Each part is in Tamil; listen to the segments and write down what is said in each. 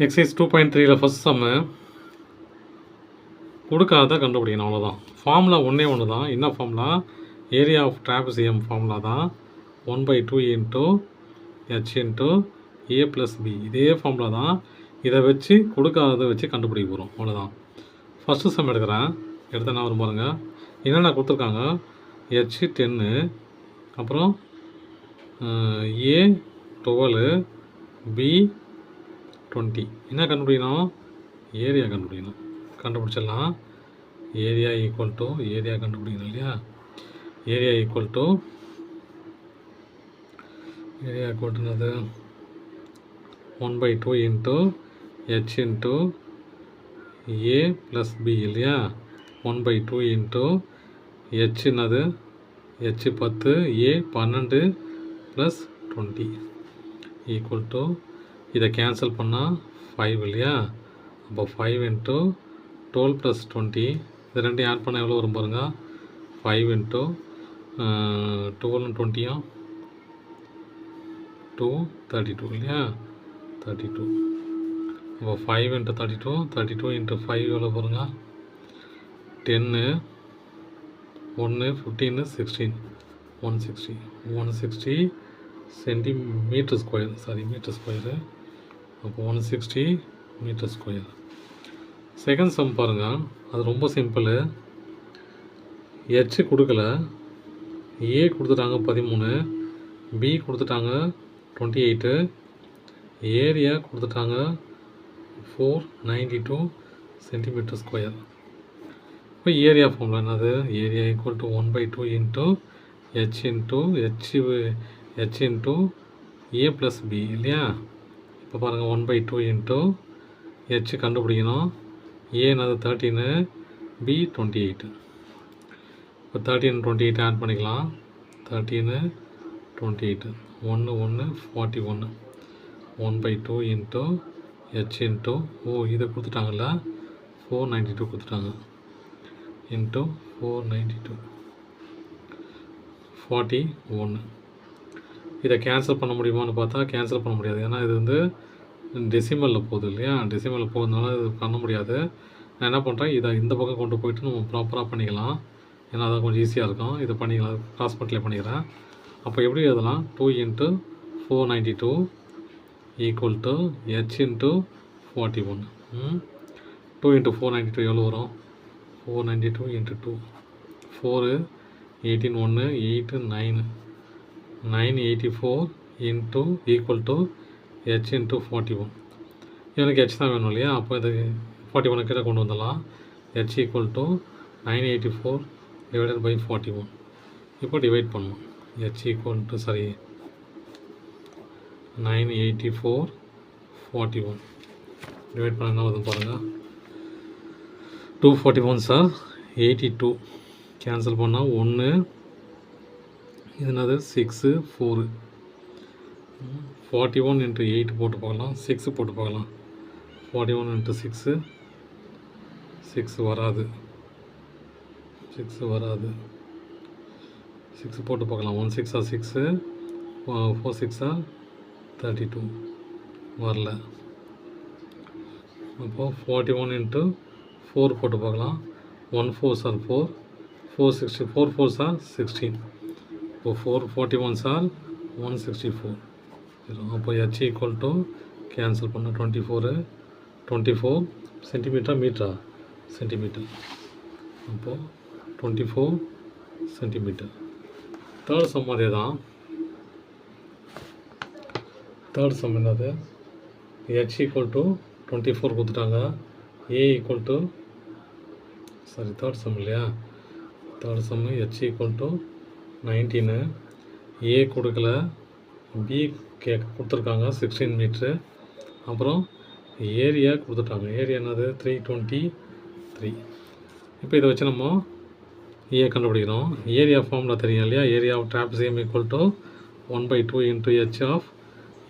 எக்ஸைஸ் 2.3ல ஃபஸ்ட் சம்மு கொடுக்காத கண்டுபிடிக்கணும், அவ்வளோதான். ஃபார்முலா ஒன்று தான். என்ன formula? Area of trapezium formula தான். 1/2 into H into A plus B. இதே ஃபார்முலா தான். இதை வச்சு கொடுக்காததை வச்சு கண்டுபிடிக்க போகிறோம், அவ்வளோதான். ஃபஸ்ட்டு சம் எடுக்கிறேன். எடுத்து என்ன வரும் பாருங்க. என்னென்ன கொடுத்துருக்காங்க? ஹெச் 10, அப்புறம் ஏ 12, பி 20. என்ன கண்டுபிடிக்கணும்? ஏரியா கண்டுபிடிக்கணும். கண்டுபிடிச்சிடலாம். ஏரியா ஈக்குவல் டு ஏரியா கண்டுபிடிக்கணும் இல்லையா? ஏரியா ஈக்குவல் டு என்னது? 1/2 into H into A plus B இல்லையா? 1/2 இன்ட்டு ஹெச் என்னது? H 10, A 12 plus 20 equal to, இதை கேன்சல் பண்ணால் 5 இல்லையா? அப்போ 5 இன்ட்டு 12 ப்ளஸ் 20, இது ரெண்டையும் ஆட் பண்ணால் எவ்வளோ வரும் பாருங்க. 5 இன்ட்டு 12 20 232 இல்லையா? 32. அப்போ 5 இன்ட்டு 32 இன்ட்டு 5 எவ்வளோ பாருங்க. 10, 1, 15, 16, 160 சென்டிமீட்டர் ஸ்கொயர். Metre square. அப்போ 160 மீட்டர் ஸ்கொயர். செகண்ட் சம் பாருங்கள். அது ரொம்ப சிம்பிள். ஹெச் கொடுக்கல, ஏ கொடுத்துட்டாங்க 13, பி கொடுத்துட்டாங்க 28, ஏரியா கொடுத்துட்டாங்க 492 சென்டிமீட்டர் ஸ்கொயர். இப்போ ஏரியா ஃபார்முலா என்னது? Area equal to 1/2 into H into A plus B இல்லையா? இப்போ பாருங்கள், 1/2 இன்ட்டு ஹெச் கண்டுபிடிக்கணும். ஏ என்னது? 13, பி 28. இப்போ 13 28 ஆட் பண்ணிக்கலாம். 13 28 1 41. 1/2 இன்ட்டு ஹெச் இன்ட்டு இது கொடுத்துட்டாங்கல்ல, 492 கொடுத்துட்டாங்க. இன்ட்டு 492 41. இதை கேன்சல் பண்ண முடியுமான்னு பார்த்தா கேன்சல் பண்ண முடியாது. ஏன்னா இது வந்து டெசிமலில் போகுது இல்லையா? டெசிமலில் போகிறதுனால இது பண்ண முடியாது. நான் என்ன பண்ணுறேன், இதை இந்த பக்கம் கொண்டு போயிட்டு நம்ம ப்ராப்பராக பண்ணிக்கலாம். ஏன்னா அதான் கொஞ்சம் ஈஸியாக இருக்கும். இதை பண்ணிக்கலாம், கிராஸ் மல்டிப்ளை பண்ணிக்கிறேன். அப்போ எப்படி எழுதலாம்? 2 into 492 equal to H into 41. 2 into 492 எவ்வளோ வரும்? 492 into 2, 4 18 1 8 9 984 into equal to H into 41. எனக்கு ஹெச் தான் வேணும் இல்லையா? அப்போ இது 41 கிட்ட கொண்டு வந்துடலாம். H equal to 984 divided by 41. இப்போ டிவைட் பண்ணணும். ஹெச் ஈக்குவல் டு 984 41 டிவைட் பண்ண என்ன வருது பாருங்கள். 241 சார் 82. கேன்சல் பண்ணால் 1, இது என்னது? 6 4. 41 இன்ட்டு 8 போட்டு பார்க்கலாம். 6 போட்டு பார்க்கலாம். 41 இன்ட்டு 6 வராது. 6 போட்டு பார்க்கலாம். 1 6 6, 4 6 32 வரல. அப்போது 41 இன்ட்டு 4 போட்டு பார்க்கலாம். 1 4 4, 4 4 16. இப்போ 41 164. அப்போ ஹெச் ஈக்குவல் டு கேன்சல் பண்ண 24 சென்டிமீட்டர் மீட்டரா? சென்டிமீட்டர். அப்போது 24 சென்டிமீட்டர். தேர்ட் சம் அதே தான். தேர்ட் சம் என்னது? ஹெச் ஈக்குவல் டு 24 கொடுத்துட்டாங்க. A equal to third sum இல்லையா? Third sum H equal to 19. A கொடுக்கல, பி கொடுத்துருக்காங்க 16 மீட்ரு. அப்புறம் ஏரியா கொடுத்துட்டாங்க. ஏரியா என்னது? 323. இப்போ இதை வச்சு நம்ம ஏ கண்டுபிடிக்கணும். ஏரியா ஃபார்முலா தெரியும் இல்லையா? Area of trapezium equal to 1/2 into H of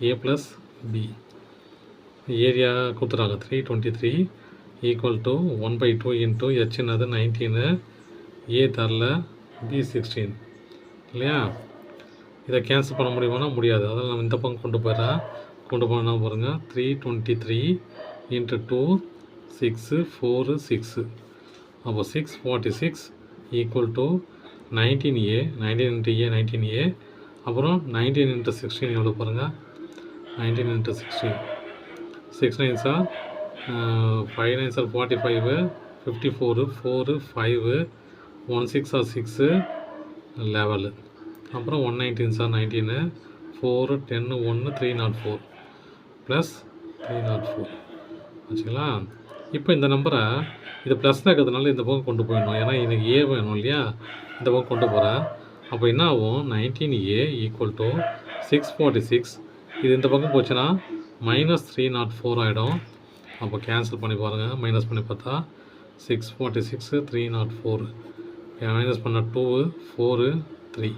A plus B. Area கொடுத்துட்டாங்க 323 ஈக்குவல் டு 1/2 இன்ட்டு ஹெச் என்னது? 19, ஏ தரல, பி 16 இல்லையா? இதை கேன்சல் பண்ண முடியுமானா முடியாது. அதனால் நம்ம இந்த பக்கம் கொண்டு போயிடுறேன். கொண்டு போனால் பாருங்கள் 323 இன்ட்டு 2 6 4 6 அப்போ 646 equal to 19A 19 into A 19A அப்புறம் 19 இன்ட்டு 16 எவ்வளோ பாருங்கள் 19 இன்ட்டு 16 6 9 சார் 5 9 சார் 45 54 4 5 1 6 சார் 6 11 அப்புறம் 119 சார் 19 4 10 1 304 ப்ளஸ் 304 வச்சுங்களா. இப்போ இந்த நம்பரை இது ப்ளஸில் இருக்கிறதுனால இந்த பக்கம் கொண்டு போயிடணும், ஏன்னா எனக்கு ஏ வேணும் இல்லையா, இந்த பக்கம் கொண்டு போகிறேன். அப்போ என்ன ஆகும், 19A ஈக்குவல் டு 646 இது இந்த பக்கம் போச்சுன்னா -304 ஆகிடும். அப்போ கேன்சல் பண்ணி பாருங்கள், மைனஸ் பண்ணி பார்த்தா 646 304 மைனஸ் பண்ண 2 4 3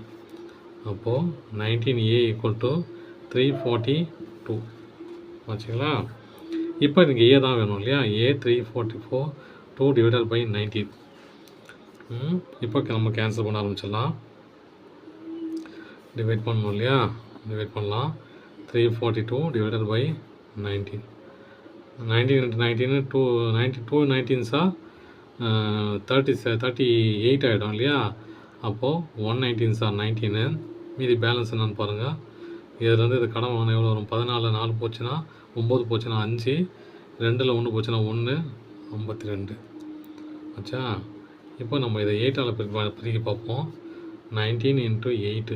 அப்போது 19A ஈக்குவல் டு 342 வச்சுங்களா. இப்போ எனக்கு ஏ தான் வேணும் இல்லையா, ஏ 344 2 டிவைடட் பை 19. இப்போ நம்ம கேன்சல் பண்ண ஆரம்பிச்சிடலாம். டிவைட் பண்ணணும் இல்லையா, டிவைட் பண்ணலாம். 342 டிவைடட் பை 19 19 இன்ட்டு 19 2 92 19 38 ஆகிடும் இல்லையா. அப்போது 119 சார் 19 மீதி பேலன்ஸ் என்னன்னு பாருங்கள். இதுலேருந்து இது கடன் வாங்கினா எவ்வளோ வரும், 14 4 போச்சுன்னா 9 போச்சுன்னா 5 2ல் 1 போச்சுன்னா 1 52 ஆச்சா. இப்போ நம்ம இதை 8ஆல் பிரிக்க பார்ப்போம். 19 இன்ட்டு 8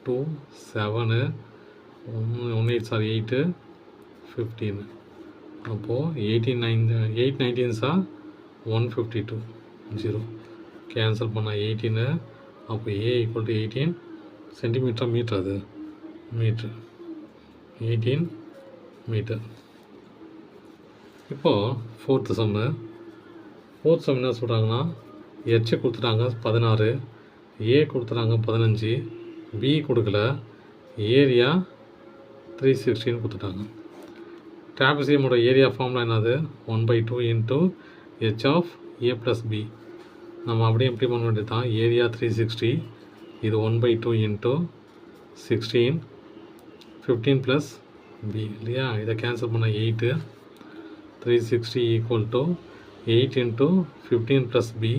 2 7 1 8 சார் 8 15 அப்போது 8 19 சார் 152 0 கேன்சல் பண்ணால் 18. அப்போ ஏ ஈக்குவல் டு 18 சென்டிமீட்டரா மீட்டர், அது மீட்ரு 18 மீட்டர். இப்போது ஃபோர்த்து சம் என்ன சொல்கிறாங்கன்னா, ஹெச் கொடுத்துட்டாங்க 16, ஏ கொடுத்துட்டாங்க 15, பி கொடுக்கல, ஏரியா 316 கொடுத்துட்டாங்க. ட்ராபிசியமோட ஏரியா ஃபார்முலா என்னது, 1/2 into H of A plus B. நம்ம அப்படியே இம்ப்ளிமெண்ட் பண்ண வேண்டியது தான். ஏரியா 360 இது 1/2 இன்ட்டு 16 15 ப்ளஸ் பி இல்லையா. இதை கேன்சல் பண்ண 8 360 equal to 8 into 15 plus B.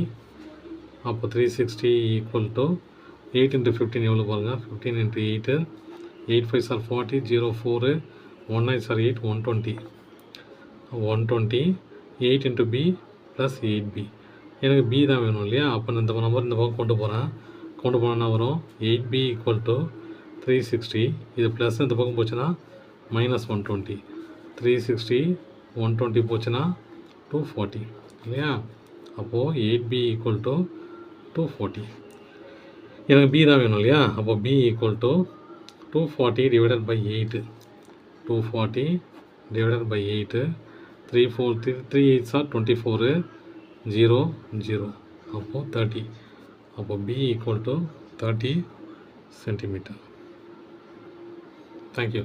அப்போ 360 ஈக்குவல் டு 8 இன்ட்டு 15 எவ்வளோ பாருங்கள், 15 into 8 8 5 sir 40 0 4 1 9 sir 8 120 8 into B plus 8b. எனக்கு பி தான் வேணும் இல்லையா. அப்போ இந்த நம்பர் இந்த பக்கம் கொண்டு போனேன்னா வரும் 8b ஈக்குவல் டு 360. இது ப்ளஸ் இந்த பக்கம் போச்சுன்னா -120 360 120 போச்சுன்னா 240 இல்லையா. அப்போது 8b ஈக்குவல் டு 240. எனக்கு பி தான் வேணும் இல்லையா. அப்போது b equal to 240 divided by 8 240 divided by 8 3 8 sir 24 0 0 அப்போது 30. அப்போது b equal to 30 centimetre. Thank you.